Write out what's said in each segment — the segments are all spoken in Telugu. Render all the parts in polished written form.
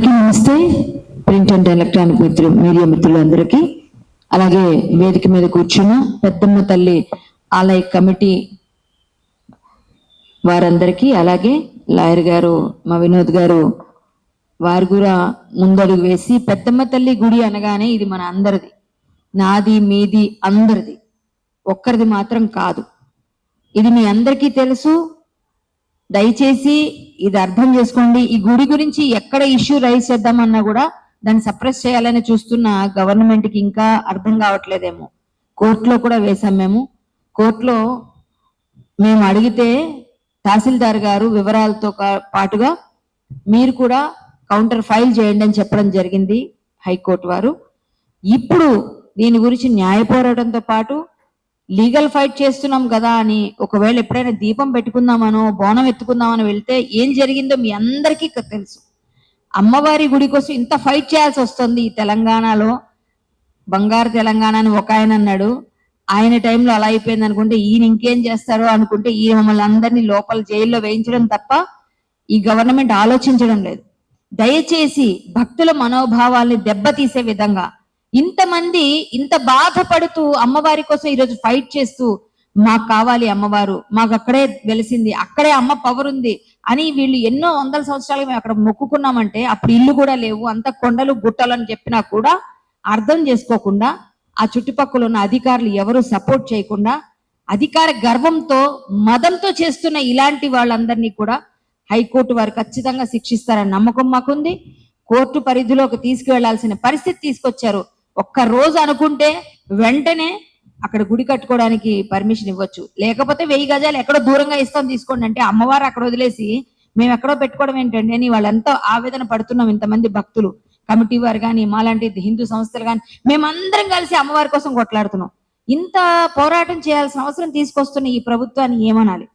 అందరికీ నమస్తే. ప్రింట్ అండ్ ఎలక్ట్రానిక్ మీడియా మిత్రులందరికీ, అలాగే వేదిక మీద కూర్చున్న పెద్దమ్మ తల్లి ఆలయ కమిటీ వారందరికీ, అలాగే లాయర్ గారు మా వినోద్ గారు వారు కూడా ముందడుగు వేసి, పెద్దమ్మ తల్లి గుడి అనగానే ఇది మన అందరిది, నాది మీది అందరిది, ఒక్కరిది మాత్రం కాదు. ఇది మీ అందరికీ తెలుసు. దయచేసి ఇది అర్థం చేసుకోండి. ఈ గుడి గురించి ఎక్కడ ఇష్యూ రైజ్ చేద్దామన్నా కూడా దాన్ని సప్రెస్ చేయాలని చూస్తున్న గవర్నమెంట్కి ఇంకా అర్థం కావట్లేదేమో. కోర్టులో కూడా వేశాం మేము. కోర్టులో మేము అడిగితే తహసీల్దార్ గారు వివరాలతో పాటుగా మీరు కూడా కౌంటర్ ఫైల్ చేయండి అని చెప్పడం జరిగింది హైకోర్టు వారు. ఇప్పుడు దీని గురించి న్యాయ పోరాటంతో పాటు లీగల్ ఫైట్ చేస్తున్నాం కదా అని ఒకవేళ ఎప్పుడైనా దీపం పెట్టుకుందామనో బోనం ఎత్తుకుందామని వెళ్తే ఏం జరిగిందో మీ అందరికీ తెలుసు. అమ్మవారి గుడి కోసం ఇంత ఫైట్ చేయాల్సి వస్తుంది ఈ తెలంగాణలో. బంగారు తెలంగాణ అని ఒక ఆయన అన్నాడు. ఆయన టైంలో అలా అయిపోయింది అనుకుంటే ఈయన ఇంకేం చేస్తారో అనుకుంటే ఈయన మమ్మల్ని అందరినీ లోపల జైల్లో వేయించడం తప్ప ఈ గవర్నమెంట్ ఆలోచించడం లేదు. దయచేసి భక్తుల మనోభావాల్ని దెబ్బతీసే విధంగా ఇంతమంది ఇంత బాధపడుతూ అమ్మవారి కోసం ఈరోజు ఫైట్ చేస్తూ, మాకు కావాలి అమ్మవారు, మాకు అక్కడే వెలిసింది, అక్కడే అమ్మ పవర్ ఉంది అని వీళ్ళు ఎన్నో వందల సంవత్సరాలు మేము అక్కడ మొక్కుకున్నామంటే అప్పుడు ఇల్లు కూడా లేవు, అంత కొండలు గుట్టలు అని చెప్పినా కూడా అర్థం చేసుకోకుండా ఆ చుట్టుపక్కల ఉన్న అధికారులు ఎవరు సపోర్ట్ చేయకుండా అధికార గర్వంతో మదంతో చేస్తున్న ఇలాంటి వాళ్ళందరినీ కూడా హైకోర్టు వారు ఖచ్చితంగా శిక్షిస్తారని నమ్మకం మాకుంది. కోర్టు పరిధిలోకి తీసుకువెళ్లాల్సిన పరిస్థితి తీసుకొచ్చారు. ఒక్క రోజు అనుకుంటే వెంటనే అక్కడ గుడి కట్టుకోవడానికి పర్మిషన్ ఇవ్వచ్చు, లేకపోతే 1000 గజాలు ఎక్కడో దూరంగా ఇస్తాం తీసుకోండి అంటే అమ్మవారు అక్కడ వదిలేసి మేము ఎక్కడో పెట్టుకోవడం ఏంటండి అని వాళ్ళంతా ఆవేదన పడుతున్నాం. ఇంతమంది భక్తులు, కమిటీ వారు కానీ మాలాంటి హిందూ సంస్థలు కానీ మేమందరం కలిసి అమ్మవారి కోసం కొట్లాడుతున్నాం. ఇంత పోరాటం చేయాల్సిన అవసరం తీసుకొస్తున్న ఈ ప్రభుత్వాన్ని ఏమనాలి,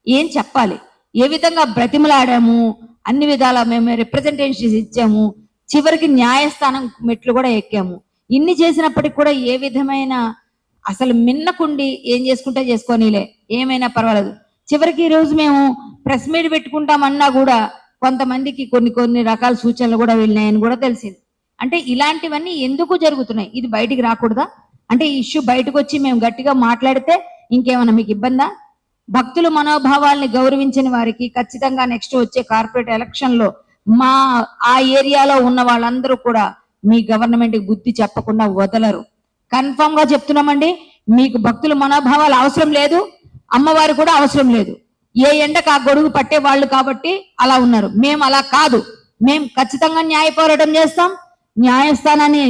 ఏం చెప్పాలి? ఏ విధంగా బ్రతిమలాడాము, అన్ని విధాలా మేము రిప్రజెంటేషన్స్ ఇచ్చాము, చివరికి న్యాయస్థానం మెట్లు కూడా ఎక్కాము. ఇన్ని చేసినప్పటికి కూడా ఏ విధమైన అసలు మిన్నకుండి ఏం చేసుకుంటే చేసుకోనిలే, ఏమైనా పర్వాలేదు. చివరికి ఈ రోజు మేము ప్రెస్ మీట్ పెట్టుకుంటామన్నా కూడా కొంతమందికి కొన్ని రకాల సూచనలు కూడా వెళ్ళినాయని కూడా తెలిసింది. అంటే ఇలాంటివన్నీ ఎందుకు జరుగుతున్నాయి? ఇది బయటికి రాకూడదా? అంటే ఈ ఇష్యూ బయటకు వచ్చి మేము గట్టిగా మాట్లాడితే ఇంకేమన్నా మీకు ఇబ్బందా? భక్తుల మనోభావాల్ని గౌరవించిన వారికి ఖచ్చితంగా నెక్స్ట్ వచ్చే కార్పొరేట్ ఎలక్షన్ లో మా ఆ ఏరియాలో ఉన్న వాళ్ళందరూ కూడా మీ గవర్నమెంట్ బుద్ధి చెప్పకుండా వదలరు. కన్ఫర్మ్ గా చెప్తున్నామండి, మీకు భక్తుల మనోభావాలు అవసరం లేదు, అమ్మవారు కూడా అవసరం లేదు. ఏ ఎండకు ఆ గొడుగు పట్టే వాళ్ళు కాబట్టి అలా ఉన్నారు. మేము అలా కాదు. మేము ఖచ్చితంగా న్యాయ పోరాటం చేస్తాం, న్యాయస్థానాన్ని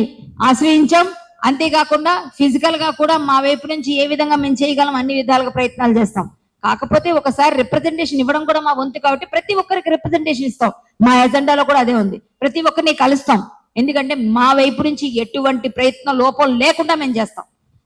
ఆశ్రయించాం. అంతేకాకుండా ఫిజికల్ గా కూడా మా వైపు నుంచి ఏ విధంగా మేము చేయగలం అన్ని విధాలుగా ప్రయత్నాలు చేస్తాం. కాకపోతే ఒకసారి రిప్రజెంటేషన్ ఇవ్వడం కూడా మా వంతు కాబట్టి ప్రతి ఒక్కరికి రిప్రజెంటేషన్ ఇస్తాం. మా ఎజెండాలో కూడా అదే ఉంది. ప్రతి ఒక్కరిని కలుస్తాం. ఎందుకంటే మా వైపు నుంచి ఎటువంటి ప్రయత్నం లోపం లేకుండా మేము చేస్తాం.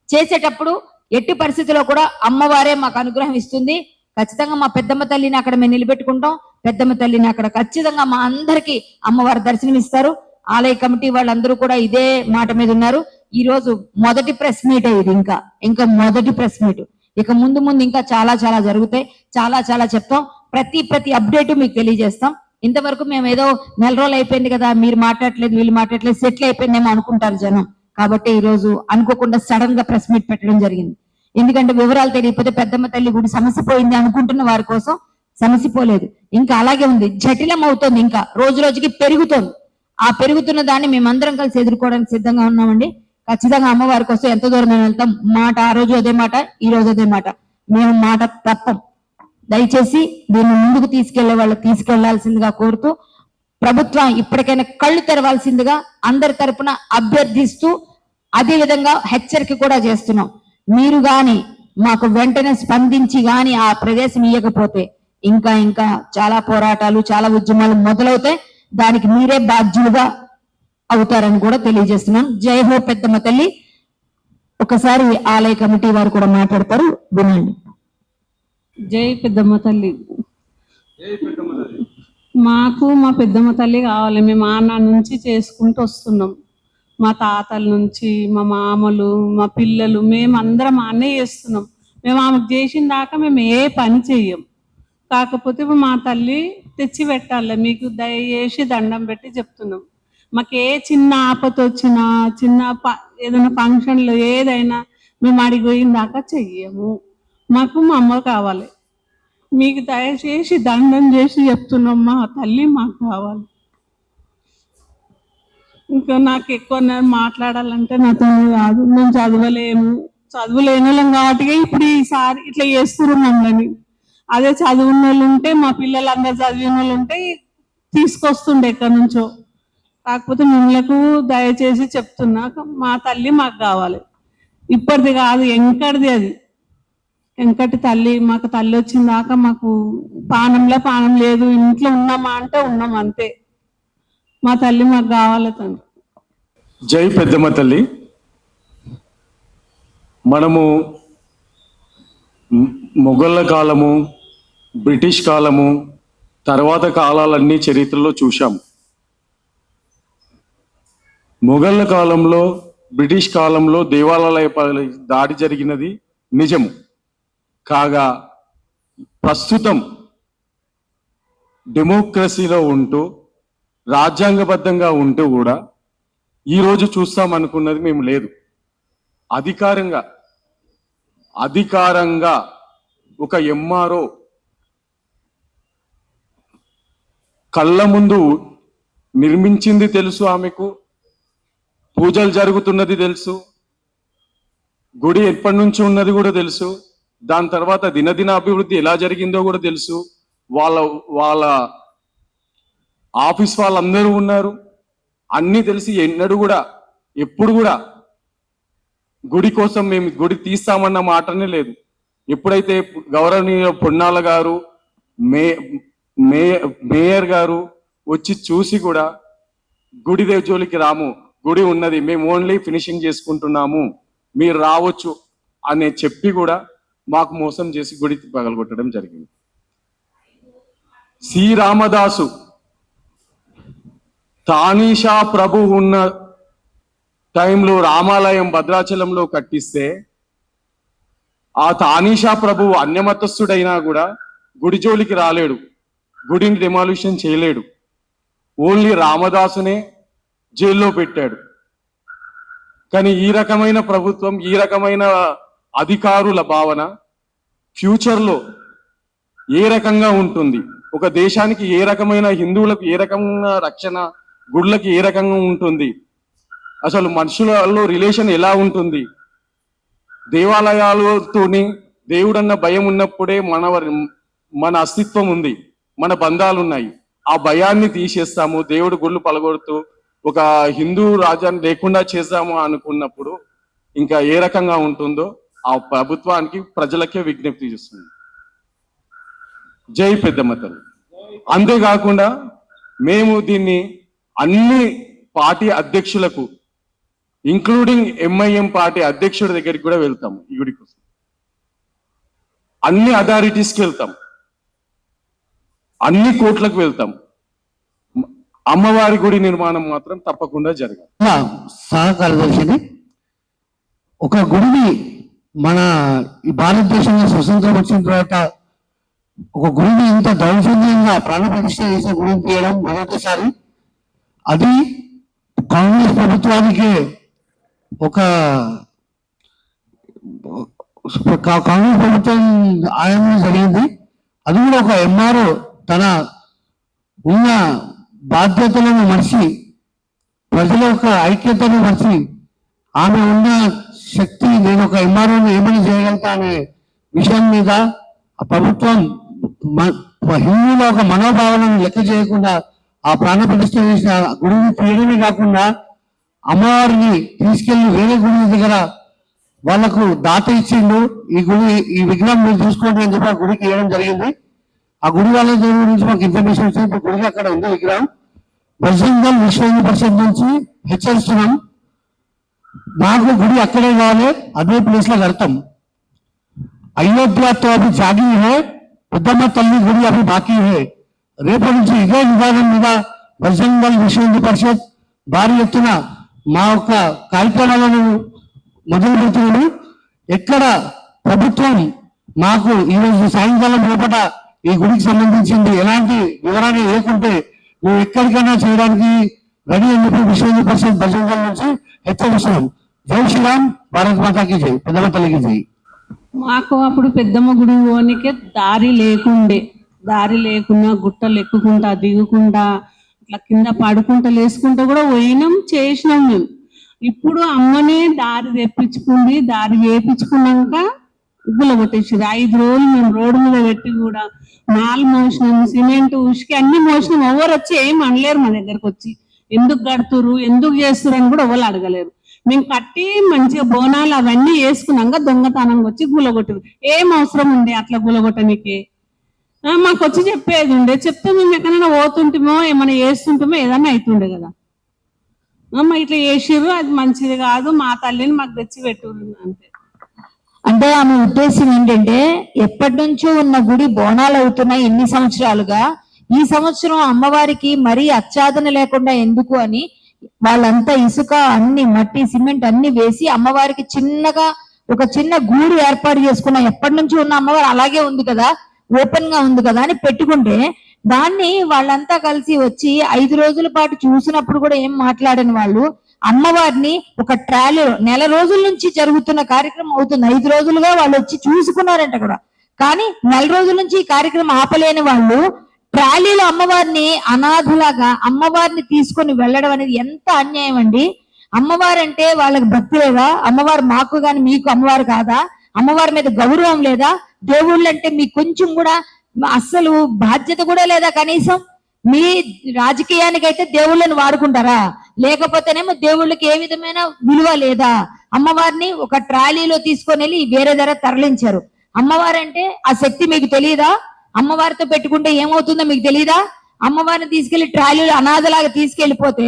చేసేటప్పుడు ఎట్టి పరిస్థితిలో కూడా అమ్మవారే మాకు అనుగ్రహం ఇస్తుంది. ఖచ్చితంగా మా పెద్దమ్మ తల్లిని అక్కడ మేము నిలబెట్టుకుంటాం. పెద్దమ్మ తల్లిని అక్కడ ఖచ్చితంగా మా అందరికీ అమ్మవారి దర్శనం ఇస్తారు. ఆలయ కమిటీ వాళ్ళందరూ కూడా ఇదే మాట మీద ఉన్నారు. ఈ రోజు మొదటి ప్రెస్ మీట్ ఇది, ఇంకా మొదటి ప్రెస్ మీట్. ఇక ముందు ఇంకా చాలా జరుగుతాయి. చాలా చెప్తాం. ప్రతి అప్డేట్ మీకు తెలియజేస్తాం. ఇంతవరకు మేము ఏదో నెల రోజులు అయిపోయింది కదా, మీరు మాట్లాడలేదు వీళ్ళు మాట్లాడలేదు, సెటిల్ అయిపోయిందేమో అనుకుంటారు జనం. కాబట్టి ఈ రోజు అనుకోకుండా సడన్ గా ప్రెస్ మీట్ పెట్టడం జరిగింది. ఎందుకంటే వివరాలు తెలియకపోతే పెద్దమ్మ తల్లి గుడి సమస్య పోయింది అనుకుంటున్న వారి కోసం సమస్య పోలేదు, ఇంకా అలాగే ఉంది, జటిలం అవుతుంది, ఇంకా రోజుకి పెరుగుతుంది. ఆ పెరుగుతున్న దాన్ని మేమందరం కలిసి ఎదుర్కోవడానికి సిద్ధంగా ఉన్నామండి. ఖచ్చితంగా అమ్మవారి కోసం ఎంత దూరం మేము వెళ్తాం. మాట ఆ రోజు అదే మాట, ఈ రోజు అదే మాట. మేము మాట తప్పం. దయచేసి దీన్ని ముందుకు తీసుకెళ్లాల్సిందిగా కోరుతూ, ప్రభుత్వం ఇప్పటికైనా కళ్ళు తెరవాల్సిందిగా అందరి తరపున అభ్యర్థిస్తూ, అదే విధంగా హెచ్చరిక కూడా చేస్తున్నాం. మీరు గాని మాకు వెంటనే స్పందించి గాని ఆ ప్రదేశం ఇవ్వకపోతే ఇంకా చాలా పోరాటాలు, చాలా ఉద్యమాలు మొదలవుతాయి. దానికి మీరే బాధ్యులుగా అవుతారని కూడా తెలియజేస్తున్నాం. జై హో పెద్దమ్మ తల్లి. ఒకసారి ఆలయ కమిటీ వారు కూడా మాట్లాడతారు, వినండి. జై పెద్దమ్మ తల్లి. మాకు మా పెద్దమ్మ తల్లి కావాలి. మేము ఆన్న నుంచి చేసుకుంటూ వస్తున్నాం. మా తాతల నుంచి, మా మామలు, మా పిల్లలు, మేము అందరం ఆనే చేస్తున్నాం. మేము ఆమెకు చేసిన దాకా మేము ఏ పని చెయ్యం. కాకపోతే ఇప్పుడు మా తల్లి తెచ్చి పెట్టాలి. మీకు దయచేసి దండం పెట్టి చెప్తున్నాం. మాకు ఏ చిన్న ఆపత వచ్చినా, ఏదైనా ఫంక్షన్లు ఏదైనా మేము అడిగి పోయిన దాకా చెయ్యము. మాకు మా అమ్మ కావాలి. మీకు దయచేసి దండం చేసి చెప్తున్నాం, మా తల్లి మాకు కావాలి. ఇంకా నాకు ఎక్కువ మాట్లాడాలంటే నాతో కాదు. మేము చదువులేని వాళ్ళం కాబట్టి ఇప్పుడు ఈసారి ఇట్లా చేస్తున్నారు మమ్మల్ని. అదే చదువున్న వాళ్ళు ఉంటే, మా పిల్లలు అందరు చదివిన వాళ్ళు ఉంటే తీసుకొస్తుండే ఎక్కడి నుంచో. కాకపోతే మిమ్మల్ని దయచేసి చెప్తున్నా, మా తల్లి మాకు కావాలి. ఇప్పటిది కాదు, వెంకటిది. అది వెంకటి తల్లి. మాకు తల్లి వచ్చిన దాకా మాకు పానం లేదు. ఇంట్లో ఉన్నామా అంటే ఉన్నాం, అంతే. మా తల్లి మాకు కావాలి తండ్రి. జై పెద్దమ్మ తల్లి. మనము మొఘళ్ళ కాలము, బ్రిటిష్ కాలము, తర్వాత కాలాలన్నీ చరిత్రలో చూశాము. మొఘళ్ళ కాలంలో, బ్రిటిష్ కాలంలో దేవాలయాలపై దాడి జరిగినది నిజము. కాగా ప్రస్తుతం డెమోక్రసీలో ఉంటూ, రాజ్యాంగబద్ధంగా ఉంటూ కూడా ఈరోజు చూస్తామనుకున్నది మేము లేదు. అధికారంగా ఒక ఎంఆర్ఓ కళ్ళ ముందు నిర్మించింది తెలుసు, ఆమెకు పూజలు జరుగుతున్నది తెలుసు, గుడి ఎప్పటి నుంచి ఉన్నది కూడా తెలుసు, దాని తర్వాత దినదిన అభివృద్ధి ఎలా జరిగిందో కూడా తెలుసు. వాళ్ళ ఆఫీస్ వాళ్ళందరూ ఉన్నారు, అన్నీ తెలిసి ఎప్పుడు కూడా గుడి కోసం మేము గుడి తీస్తామన్న మాటనే లేదు. ఎప్పుడైతే గౌరవనీయ పొన్నాల గారు, మేయర్ గారు వచ్చి చూసి కూడా గుడి జోలికి రాము, గుడి ఉన్నది, మేము ఓన్లీ ఫినిషింగ్ చేసుకుంటున్నాము, మీరు రావచ్చు అని చెప్పి కూడా మాకు మోసం చేసి గుడి పగలగొట్టడం జరిగింది. శ్రీరామదాసు తానీషా ప్రభు ఉన్న టైంలో రామాలయం భద్రాచలంలో కట్టిస్తే, ఆ తానీషా ప్రభు అన్యమతస్థుడైనా కూడా గుడి జోలికి రాలేడు, గుడిని డెమాలిషన్ చేయలేడు. ఓన్లీ రామదాసునే జైల్లో పెట్టాడు. కానీ ఈ రకమైన ప్రభుత్వం, ఈ రకమైన అధికారుల భావన ఫ్యూచర్లో ఏ రకంగా ఉంటుంది, ఒక దేశానికి ఏ రకమైన, హిందువులకు ఏ రకమైన రక్షణ, గుళ్ళకి ఏ రకంగా ఉంటుంది, అసలు మనుషులలో రిలేషన్ ఎలా ఉంటుంది, దేవాలయాలతోని దేవుడన్న భయం ఉన్నప్పుడే మన అస్తిత్వం ఉంది, మన బంధాలు ఉన్నాయి. ఆ భయాన్ని తీసేస్తాము, దేవుడు గుళ్ళు పలగొడుతూ ఒక హిందూ రాజ్యాన్ని లేకుండా చేద్దాము అనుకున్నప్పుడు ఇంకా ఏ రకంగా ఉంటుందో ఆ ప్రభుత్వానికి, ప్రజలకే విజ్ఞప్తి చేస్తుంది. జై పెద్దమ్మ తల్లి. అంతేకాకుండా మేము దీన్ని అన్ని పార్టీ అధ్యక్షులకు, ఇంక్లూడింగ్ ఎంఐఎం పార్టీ అధ్యక్షుడి దగ్గరికి కూడా వెళ్తాము. ఈ గుడి కోసం అన్ని అథారిటీస్కి వెళ్తాం, అన్ని కోర్టులకు వెళ్తాం. అమ్మవారి గుడి నిర్మాణం మాత్రం తప్పకుండా జరగాలి. సహకారదర్శిని ఒక గుడిని మన ఈ భారతదేశంలో స్వతంత్రం వచ్చిన తర్వాత ఒక గుడిని ఇంత దౌర్జన్యంగా ప్రాణప్రతిష్ఠ చేసే గుడిని తీయడం మొదటిసారి. అది కాంగ్రెస్ ప్రభుత్వానికి కాంగ్రెస్ ప్రభుత్వం ఆయనలో జరిగింది. అది కూడా ఒక ఎంఆర్ఓ తన ఉన్న బాధ్యతలను మర్చి, ప్రజల యొక్క ఐక్యతను మర్చి, ఆమె ఉన్న శక్తి, నేను ఒక ఎంఆర్ఓను ఏమని చేయగలుగుతా అనే విషయం మీద ఆ ప్రభుత్వం హిందువుల ఒక మనోభావాలను లెక్క చేయకుండా ఆ ప్రాణ ప్రతిష్ఠ చేసిన గుడిని తీయడమే కాకుండా అమ్మవారిని తీసుకెళ్లి వేరే గుడి దగ్గర వాళ్లకు దాత ఇచ్చిండు. ఈ విగ్రహం మీరు చూసుకోండి అని చెప్పి ఆ గుడికి ఇవ్వడం జరిగింది. ఆ గుడి వాళ్ళ గురించి మాకు ఇన్ఫర్మేషన్ వచ్చింది. గుడికి అక్కడ ఉంది విగ్రహం. బజరంగల్ విశ్వ హిందూ పరిషత్ నుంచి హెచ్చరిస్తున్నాం, మాకు గుడి అక్కడే కావాలి, అదే ప్లేస్ లో కడతాం. అయోధ్యతో అవి జాగి హే, పెద్దమ్మ తల్లి గుడి అవి బాకీ హే. రేపటి నుంచి ఇదే విధానం మీద బజరంగల్ విశ్వ హిందూ పరిషత్ భారీ ఎత్తున మా యొక్క కార్యక్రమాలను మొదలు పెడుతున్నాము. ఎక్కడ ప్రభుత్వం మాకు ఈరోజు సాయంకాలం లోపల ఈ గుడికి సంబంధించింది ఎలాంటి వివరాలు లేకుంటే మేము ఎక్కడికైనా చేయడానికి రెడీ అని చెప్పి విశ్వ హిందూ పరిషత్ బజరంగ దళం నుంచి హెచ్చరిస్తున్నాం. జై శ్రీరామ్, భారత్ మాతాకి జై, పెద్దమ్మ తల్లికి జై. మాకు అప్పుడు పెద్దమ్మ గుడి పోనీకే దారి లేకున్నా గుట్టలు ఎక్కుకుంటా దిగుకుంటా అట్లా కింద పడుకుంటా లేసుకుంటా కూడా పోయినాం, చేసినాం మేము. ఇప్పుడు అమ్మనే దారి తెప్పించుకుంది, దారి వేపించుకున్నాక ఉగ్గుల కొట్టేసారు. 5 రోజులు మేము రోడ్డు మీద పెట్టి కూడా నాలు మోసినాం, సిమెంట్ ఉసుకి అన్ని మోసినాం. ఎవరు వచ్చి ఏం అనలేరు మా దగ్గరకు వచ్చి, ఎందుకు కడుతురు ఎందుకు చేస్తురు అని కూడా ఎవరు అడగలేరు. మేము కట్టి మంచిగా బోనాలు అవన్నీ వేసుకున్నాక దొంగతనంగా వచ్చి గులగొట్టరు. ఏం అవసరం ఉండే అట్లా గులగొట్టనికి? మాకు వచ్చి చెప్పేది ఉండే, చెప్తే మేము ఎక్కడైనా పోతుంటామో ఏమైనా చేస్తుంటామో ఏదన్నా అవుతుండే కదా. అమ్మ ఇట్లా చేసిర్రు, అది మంచిది కాదు, మా తల్లిని మాకు తెచ్చి పెట్టుర్రు అంతే. అంటే ఆమె ఉద్దేశం ఏంటంటే ఎప్పటి నుంచో ఉన్న గుడి బోనాలు అవుతున్నాయి ఎన్ని సంవత్సరాలుగా, ఈ సంవత్సరం అమ్మవారికి మరీ అచ్చాదన లేకుండా ఎందుకు అని వాళ్ళంతా ఇసుక అన్ని మట్టి సిమెంట్ అన్ని వేసి అమ్మవారికి చిన్నగా ఒక చిన్న గూడు ఏర్పాటు చేసుకున్న. ఎప్పటి నుంచి ఉన్న అమ్మవారు అలాగే ఉంది కదా, ఓపెన్ గా ఉంది కదా అని పెట్టుకుంటే దాన్ని వాళ్ళంతా కలిసి వచ్చి 5 రోజుల పాటు చూసినప్పుడు కూడా ఏం మాట్లాడని వాళ్ళు అమ్మవారిని ఒక ట్రాలీలో, నెల రోజుల నుంచి జరుగుతున్న కార్యక్రమం అవుతుంది, 5 రోజులుగా వాళ్ళు వచ్చి చూసుకున్నారంట కూడా. కానీ నెల రోజుల నుంచి ఈ కార్యక్రమం ఆపలేని వాళ్ళు ట్రాలీలో అమ్మవారిని అనాథలాగా అమ్మవారిని తీసుకొని వెళ్ళడం అనేది ఎంత అన్యాయం అండి. అమ్మవారు అంటే వాళ్ళకి భక్తి లేదా? అమ్మవారు మాకు గాని మీకు అమ్మవారు కాదా? అమ్మవారి మీద గౌరవం లేదా? దేవుళ్ళు అంటే మీకు కొంచెం కూడా అస్సలు బాధ్యత కూడా లేదా? కనీసం మీ రాజకీయానికైతే దేవుళ్ళని వాడుకుంటారా? లేకపోతేనేమో దేవుళ్ళకి ఏ విధమైన విలువ లేదా? అమ్మవారిని ఒక ట్రాలీలో తీసుకొని వెళ్ళి వేరే ధర తరలించారు. అమ్మవారంటే ఆ శక్తి మీకు తెలియదా? అమ్మవారితో పెట్టుకుంటే ఏమవుతుందో మీకు తెలియదా? అమ్మవారిని తీసుకెళ్లి ట్రాలీలో అనాథలాగా తీసుకెళ్లిపోతే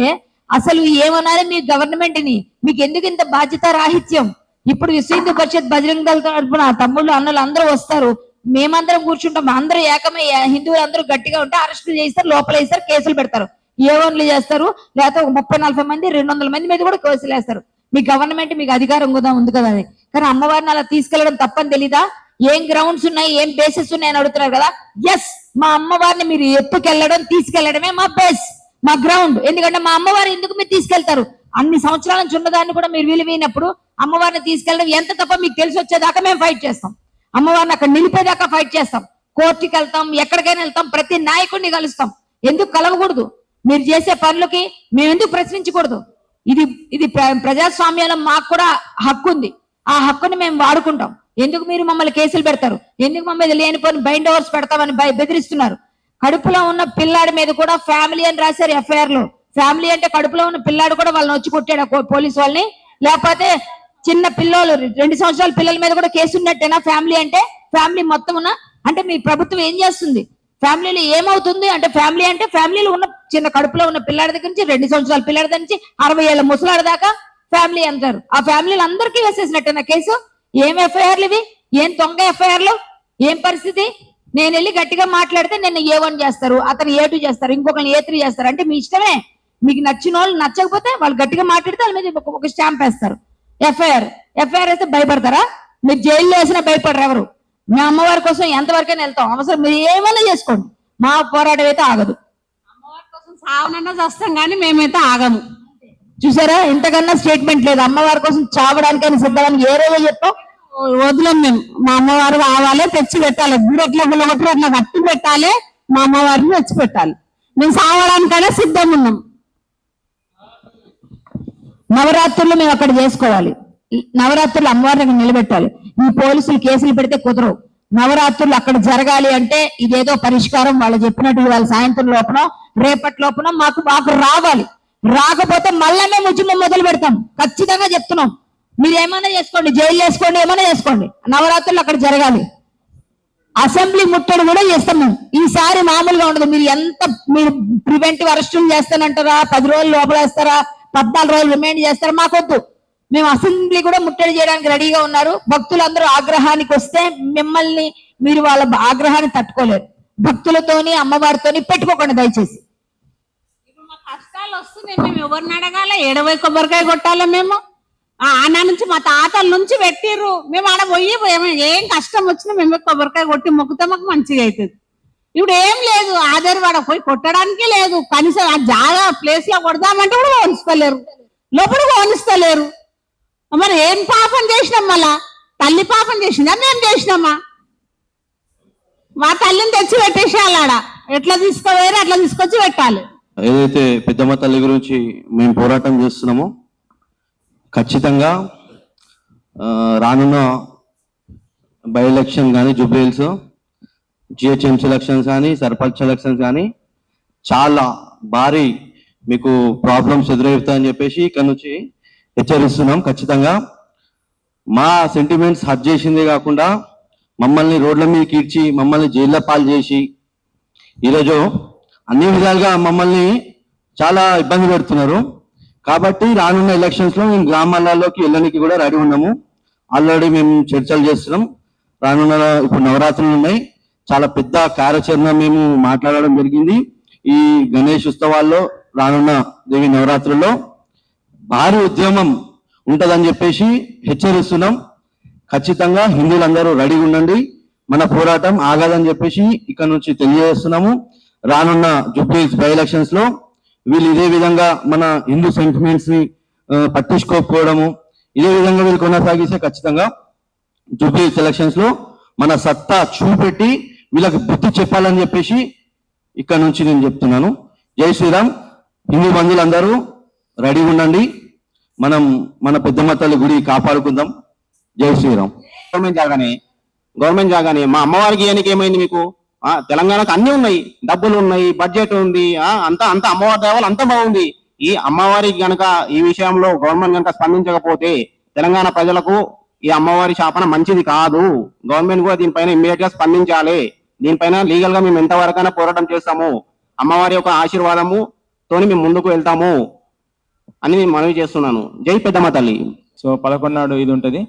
అసలు ఏమన్నారో మీ గవర్నమెంట్ ని, మీకు ఎందుకు ఇంత బాధ్యత రాహిత్యం? ఇప్పుడు విశ్వ హిందూ పరిషత్ బజరంగ దళ తరపున తమ్ముళ్ళు అన్నలు అందరూ వస్తారు, మేమందరం కూర్చుంటాం, అందరూ ఏకమై హిందువులు అందరూ గట్టిగా ఉంటే అరెస్టులు చేస్తారు, లోపల వేస్తారు, కేసులు పెడతారు, ఏవన్లు చేస్తారు, లేకపోతే ఒక 30-40 మంది 200 మంది మీద కూడా కేసులు వేస్తారు. మీ గవర్నమెంట్ మీకు అధికారం కూడా ఉంది కదా అని. కానీ అమ్మవారిని అలా తీసుకెళ్లడం తప్పని తెలీదా? ఏం గ్రౌండ్స్ ఉన్నాయి, ఏం బేసెస్ ఉన్నాయని అడుగుతున్నారు కదా. ఎస్, మా అమ్మవారిని మీరు ఎత్తుకెళ్లడం తీసుకెళ్లడమే మా బేస్, మా గ్రౌండ్. ఎందుకంటే మా అమ్మవారు ఎందుకు మీరు తీసుకెళ్తారు? అన్ని సంవత్సరాల నుంచి ఉన్నదాన్ని కూడా మీరు విలువైనప్పుడు అమ్మవారిని తీసుకెళ్ళడం ఎంత తప్ప మీకు తెలిసి వచ్చేదాకా మేము ఫైట్ చేస్తాం. అమ్మవారిని అక్కడ నిలిపేదాకా ఫైట్ చేస్తాం. కోర్టుకి వెళ్తాం, ఎక్కడికైనా వెళ్తాం, ప్రతి నాయకుడిని కలుస్తాం. ఎందుకు కలవకూడదు? మీరు చేసే పనులకి మేము ఎందుకు ప్రశ్నించకూడదు? ఇది ప్రజాస్వామ్యంలో మాకు కూడా హక్కు ఉంది. ఆ హక్కుని మేము వాడుకుంటాం. ఎందుకు మీరు మమ్మల్ని కేసులు పెడతారు? ఎందుకు మమ్మల్ని లేనిపోని బైండ్ ఓవర్స్ పెడతామని బెదిరిస్తున్నారు? కడుపులో ఉన్న పిల్లాడి మీద కూడా ఫ్యామిలీ అని రాశారు ఎఫ్ఐఆర్ లో. ఫ్యామిలీ అంటే కడుపులో ఉన్న పిల్లాడు కూడా వాళ్ళని వచ్చి కొట్టాడు పోలీసు వాళ్ళని, లేకపోతే చిన్న పిల్లలు 2 సంవత్సరాల పిల్లల మీద కూడా కేసు ఉన్నట్టేనా? ఫ్యామిలీ అంటే ఫ్యామిలీ మొత్తం ఉన్న అంటే మీ ప్రభుత్వం ఏం చేస్తుంది? ఫ్యామిలీలో ఏమవుతుంది అంటే ఫ్యామిలీ అంటే ఫ్యామిలీలో ఉన్న చిన్న కడుపులో ఉన్న పిల్లాడి దగ్గర నుంచి 2 సంవత్సరాల పిల్లాడి దగ్గర నుంచి 60 ఏళ్ల ముసలాడి దాకా ఫ్యామిలీ అంటారు. ఆ ఫ్యామిలీలు అందరికీ వేసేసినట్టేనా కేసు? ఏం ఎఫ్ఐఆర్లు ఇవి? ఏం దొంగ ఎఫ్ఐఆర్లు? ఏం పరిస్థితి? నేను వెళ్ళి గట్టిగా మాట్లాడితే నిన్న A1 చేస్తారు, అతను A2 చేస్తారు, ఇంకొకరిని A3 చేస్తారు. అంటే మీ ఇష్టమే. మీకు నచ్చిన వాళ్ళు నచ్చకపోతే వాళ్ళు గట్టిగా మాట్లాడితే వాళ్ళ మీద ఒక స్టాంప్ వేస్తారు. ఎఫ్ఐఆర్ వేస్తే భయపడతారా? మీరు జైల్లో వేసినా భయపడరు ఎవరు. మా అమ్మవారి కోసం ఎంతవరకైనా వెళ్తాం, అవసరం మీరు ఏమైనా చేసుకోండి, మా పోరాటం అయితే ఆగదు. అమ్మవారి కోసం సావనన్నా చేస్తాం కానీ మేమైతే ఆగము. చూసారా, ఇంతకన్నా స్టేట్మెంట్ లేదు. అమ్మవారి కోసం చావడానికైనా సిద్ధమని ఏ రోజు చెప్పాం? వదిలేం మేము. మా అమ్మవారు కావాలి, తెచ్చి పెట్టాలి. గుడెట్లా గుల్లగొట్టి అట్లా కట్టి పెట్టాలి, మా అమ్మవారిని తెచ్చి పెట్టాలి. మేము సావడానికైనా సిద్ధం ఉన్నాం. నవరాత్రులు మేము అక్కడ చేసుకోవాలి. నవరాత్రులు అమ్మవారిని నిలబెట్టాలి. ఈ పోలీసులు కేసులు పెడితే కుదరవు. నవరాత్రులు అక్కడ జరగాలి అంటే ఇదేదో పరిష్కారం వాళ్ళు చెప్పినట్టు వాళ్ళ సాయంత్రం లోపల రేపటి లోపల మాకు రావాలి. రాకపోతే మళ్ళా మేము ఉద్యమం మొదలు పెడతాం. ఖచ్చితంగా చెప్తున్నాం. మీరు ఏమైనా చేసుకోండి, జైలు వేసుకోండి, ఏమైనా చేసుకోండి, నవరాత్రులు అక్కడ జరగాలి. అసెంబ్లీ ముట్టడి కూడా చేస్తాం మేము. ఈసారి మామూలుగా ఉండదు. మీరు ప్రివెంటివ్ అరెస్టులు చేస్తానంటారా? 10 రోజులు లోపల వేస్తారా? 14 రోజులు రిమైండ్ చేస్తారా? మాకొద్దు. మేము అసెంబ్లీ కూడా ముట్టడి చేయడానికి రెడీగా ఉన్నారు. భక్తులందరూ ఆగ్రహానికి వస్తే మిమ్మల్ని మీరు వాళ్ళ ఆగ్రహాన్ని తట్టుకోలేరు. భక్తులతోని అమ్మవారితోని పెట్టుకోకండి దయచేసి. ఇప్పుడు మా కష్టాలు వస్తున్నాయి, మేము ఎవరిని అడగాలి? 70 కొబ్బరికాయ కొట్టాలి మేము. ఆన నుంచి మా తాతల నుంచి పెట్టిర్రు. మేము ఆడ పోయి ఏం కష్టం వచ్చినా మేము కొబ్బరికాయ కొట్టి మొక్కుతే మాకు మంచిగా అవుతుంది. ఇప్పుడు ఏం లేదు ఆధారవాడ పోయి కొట్టడానికి లేదు, కనీసం ఆ జాగా ప్లేస్ లో కొడదామంటే కూడా ఓనిస్తలేరు, లోపల ఓనిస్తలేరు. మరి ఏం పాపం చేసినాం? మళ్ళా తల్లి పాపం చేసిందా మేము చేసినామా? మా తల్లిని తెచ్చి పెట్టేసేయాలి ఆడ, ఎట్లా తీసుకోవేరు అట్లా తీసుకొచ్చి పెట్టాలి. ఏదైతే పెద్దమ్మ తల్లి గురించి మేము పోరాటం చేస్తున్నామో ఖచ్చితంగా రానున్న బై ఎలక్షన్ కానీ జూబ్లీహిల్స్ జిహెచ్ఎంసీ ఎలక్షన్స్ కానీ సర్పంచ్ ఎలక్షన్స్ కానీ చాలా భారీ మీకు ప్రాబ్లమ్స్ ఎదురవుతాయని చెప్పేసి ఇక్కడ నుంచి హెచ్చరిస్తున్నాం. ఖచ్చితంగా మా సెంటిమెంట్స్ హర్ట్ చేసిందే కాకుండా మమ్మల్ని రోడ్ల మీద కీడ్చి మమ్మల్ని జైల్లో పాలు చేసి ఈరోజు అన్ని విధాలుగా మమ్మల్ని చాలా ఇబ్బంది పెడుతున్నారు. కాబట్టి రానున్న ఎలక్షన్స్ లో మేము గ్రామాలలోకి వెళ్ళడానికి కూడా రెడీ ఉన్నాము. ఆల్రెడీ మేము చర్చలు చేస్తున్నాం. రానున్న ఇప్పుడు నవరాత్రులు ఉన్నాయి, చాలా పెద్ద కార్యాచరణ మేము మాట్లాడడం జరిగింది. ఈ గణేష్ ఉత్సవాల్లో రానున్న దేవి నవరాత్రుల్లో భారీ ఉద్యమం ఉంటదని చెప్పేసి హెచ్చరిస్తున్నాం. ఖచ్చితంగా హిందువులందరూ రెడీగా ఉండండి, మన పోరాటం ఆగదని చెప్పేసి ఇక్కడ నుంచి తెలియజేస్తున్నాము. రానున్న జూబ్లీహిల్స్ బై ఎలక్షన్స్ లో వీళ్ళు ఇదే విధంగా మన హిందూ సెంటిమెంట్స్ ని పట్టించుకోకపోవడము ఇదే విధంగా వీళ్ళు కొనసాగిస్తే ఖచ్చితంగా జూబ్లీహిల్స్ ఎలక్షన్స్ లో మన సత్తా చూపెట్టి వీళ్ళకి బుద్ధి చెప్పాలని చెప్పేసి ఇక్కడ నుంచి నేను చెప్తున్నాను. జై శ్రీరామ్. హిందూ బంధువులందరూ రెడీగా ఉండండి, మనం మన పెద్దమ్మ తల్లి గుడి కాపాడుకుందాం. జై శ్రీరామ్. గవర్నమెంట్ జాగానే మా అమ్మవారికి ఏనికి ఏమైంది మీకు? తెలంగాణకు అన్ని ఉన్నాయి, డబ్బులు ఉన్నాయి, బడ్జెట్ ఉంది, అంతా అంతా అమ్మవారి దేవాలు అంతా బాగుంది. ఈ అమ్మవారికి గనక ఈ విషయంలో గవర్నమెంట్ గనక స్పందించకపోతే తెలంగాణ ప్రజలకు ఈ అమ్మవారి శాపన మంచిది కాదు. గవర్నమెంట్ కూడా దీనిపైన ఇమ్మీడియట్ గా స్పందించాలి. దీనిపైన లీగల్ గా మేము ఎంతవరకైనా పోరాటం చేస్తాము, అమ్మవారి యొక్క ఆశీర్వాదము తోని మేము ముందుకు వెళ్తాము అని నేను మనవి చేస్తున్నాను. జై పెద్దమ్మ తల్లి. సో 11 నాడు ఇది ఉంటది.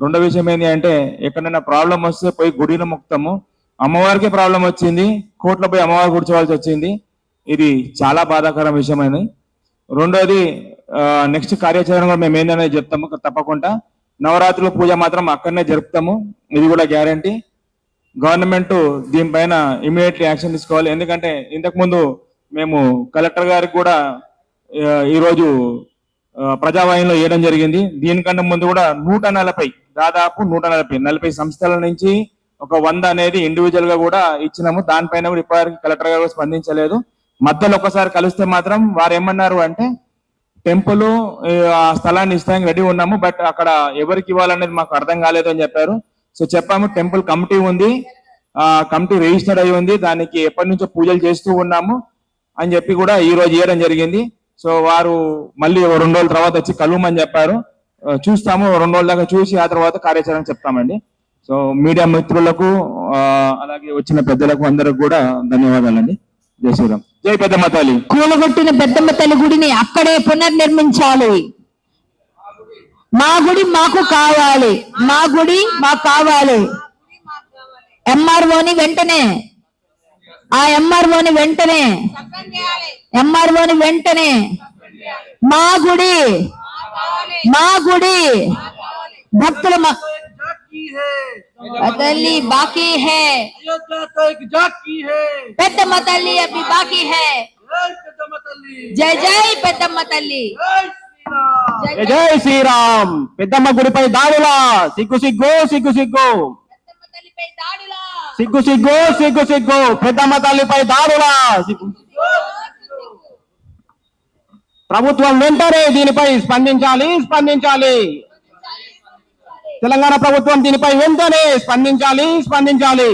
రెండో విషయం ఏంటి అంటే ఎక్కడైనా ప్రాబ్లం వస్తే పోయి గుడిలో మొక్కుతాము. అమ్మవారికి ప్రాబ్లం వచ్చింది, కోర్టులో పోయి అమ్మవారు కూర్చోవాల్సి వచ్చింది. ఇది చాలా బాధాకరం విషయమైనది. రెండోది నెక్స్ట్ కార్యాచరణ కూడా మేము ఏంటనేది చెప్తాము తప్పకుండా. నవరాత్రుల పూజ మాత్రం అక్కడనే జరుపుతాము, ఇది కూడా గ్యారంటీ. గవర్నమెంట్ దీనిపైన ఇమీడియట్లీ యాక్షన్ తీసుకోవాలి. ఎందుకంటే ఇంతకు ముందు మేము కలెక్టర్ గారికి కూడా ఈరోజు ప్రజావాహినిలో వేయడం జరిగింది. దీనికంటే ముందు కూడా 140 దాదాపు 140 సంస్థల నుంచి ఒక 100 అనేది ఇండివిజువల్ గా కూడా ఇచ్చినాము. దానిపైన కూడా ఇప్పటివరకు కలెక్టర్ గారు స్పందించలేదు. మధ్యలో ఒకసారి కలిస్తే మాత్రం వారు ఏమన్నారు అంటే టెంపుల్ ఆ స్థలాన్ని ఇస్తానికి రెడీ ఉన్నాము, బట్ అక్కడ ఎవరికి ఇవ్వాలనేది మాకు అర్థం కాలేదు అని చెప్పారు. సో చెప్పాము టెంపుల్ కమిటీ ఉంది, ఆ కమిటీ రిజిస్టర్డ్ అయి ఉంది, దానికి ఎప్పటి నుంచో పూజలు చేస్తూ ఉన్నాము అని చెప్పి కూడా ఈ రోజు ఇవ్వడం జరిగింది. సో వారు మళ్ళీ 2 రోజుల తర్వాత వచ్చి కలువమని చెప్పారు. చూస్తాము, 2 రోజుల దాకా చూసి ఆ తర్వాత కార్యాచరణ చెప్తామండి. సో మీడియా మిత్రులకు అలాగే వచ్చిన పెద్దలకు అందరికి కూడా ధన్యవాదాలండి. జై శ్రీరామ్. జై పెద్దమ్మ తల్లి. కూలగొట్టిన పెద్దమ్మ తల్లి గుడిని అక్కడే పునర్నిర్మించాలి. మా గుడి మాకు కావాలి, మా గుడి మాకు కావాలి. ఎంఆర్ఓని వెంటనే ఎంఆర్ఓని వెంటనే మా గుడి భక్తుల తల్లి బాకీ హై, పెద్దమ్మ తల్లి అభి బాకీ హై. జై జై పెద్దమ్మ తల్లి. జై శ్రీరామ్. పెద్దమ్మ గుడిపై దాడులా సిగ్గు సిగ్గు సిగ్గు సిగ్గు సిగ్గు సిగ్గు సిగ్గు సిగ్గు పెద్దమ్మ తల్లిపై దాడులా సిగ్గు. ప్రభుత్వం వెంటనే దీనిపై స్పందించాలి. తెలంగాణ ప్రభుత్వం దీనిపై వెంటనే స్పందించాలి.